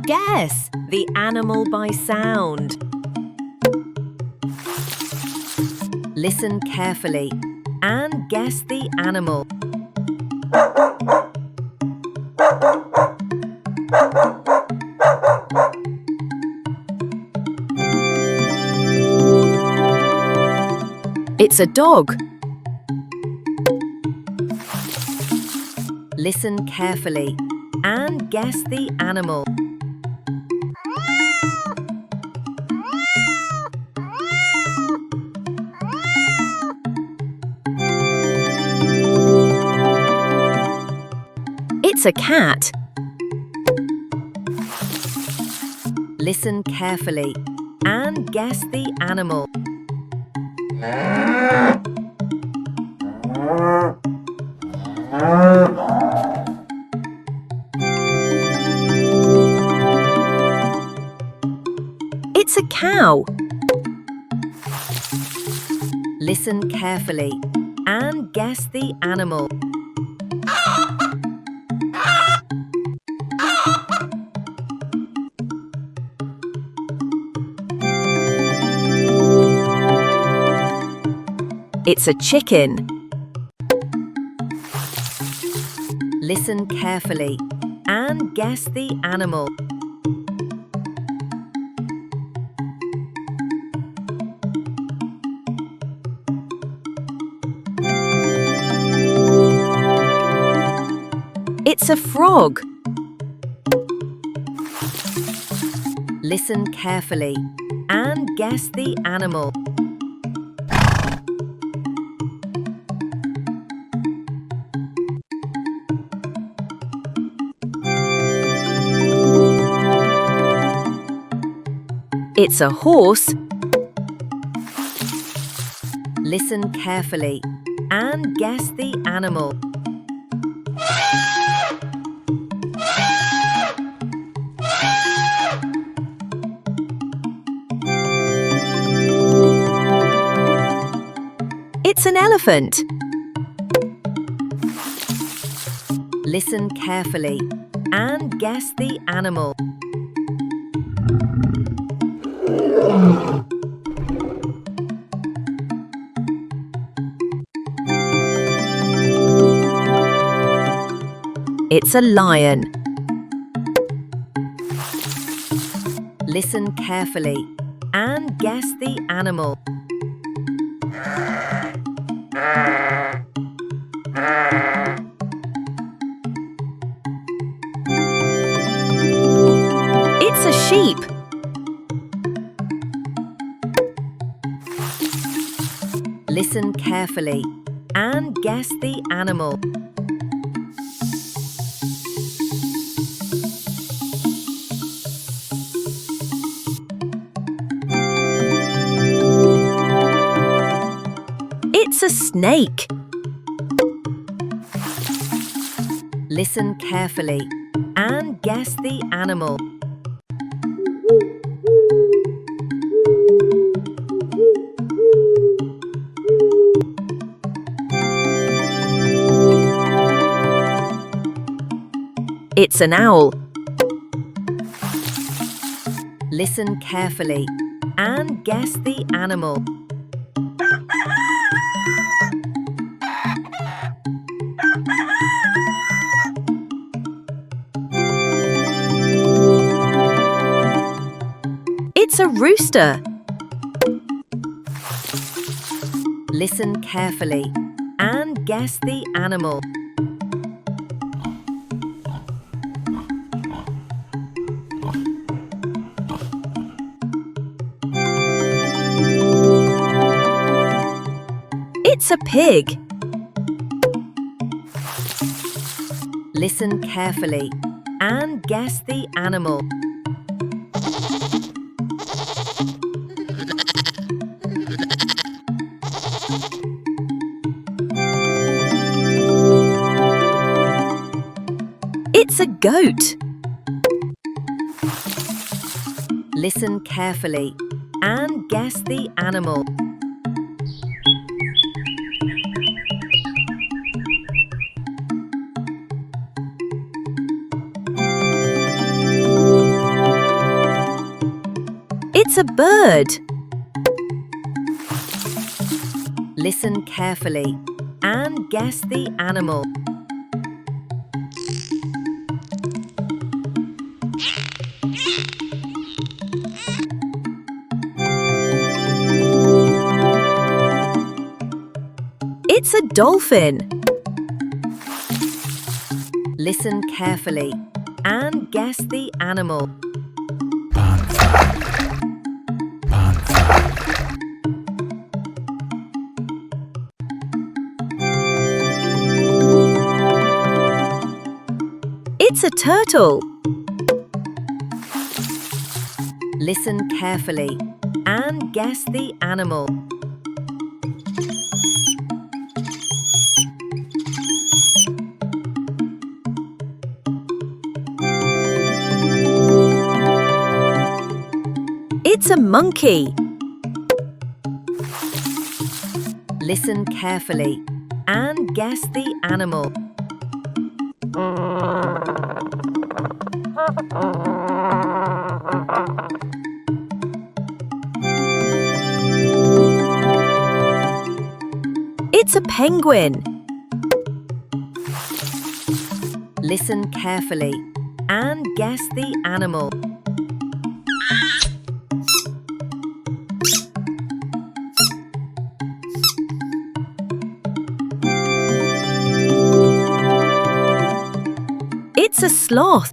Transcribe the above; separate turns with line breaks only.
Guess the animal by sound. Listen carefully and guess the animal. It's a dog. Listen carefully and guess the animal. It's a cat. Listen carefully and guess the animal. It's a cow. Listen carefully and guess the animal. It's a chicken. Listen carefully and guess the animal. It's a frog. Listen carefully and guess the animal. It's a horse. Listen carefully and guess the animal. It's an elephant. Listen carefully and guess the animal. It's a lion. Listen carefully and guess the animal. It's a sheep. Listen carefully and guess the animal. It's a snake. Listen carefully and guess the animal. It's an owl. Listen carefully and guess the animal. It's a rooster. Listen carefully and guess the animal. It's a pig. Listen carefully and guess the animal. It's a goat. Listen carefully and guess the animal. It's a bird. Listen carefully and guess the animal. It's a dolphin. Listen carefully and guess the animal. It's a turtle. Listen carefully and guess the animal. It's a monkey. Listen carefully and guess the animal. It's a penguin. Listen carefully and guess the animal. It's a sloth.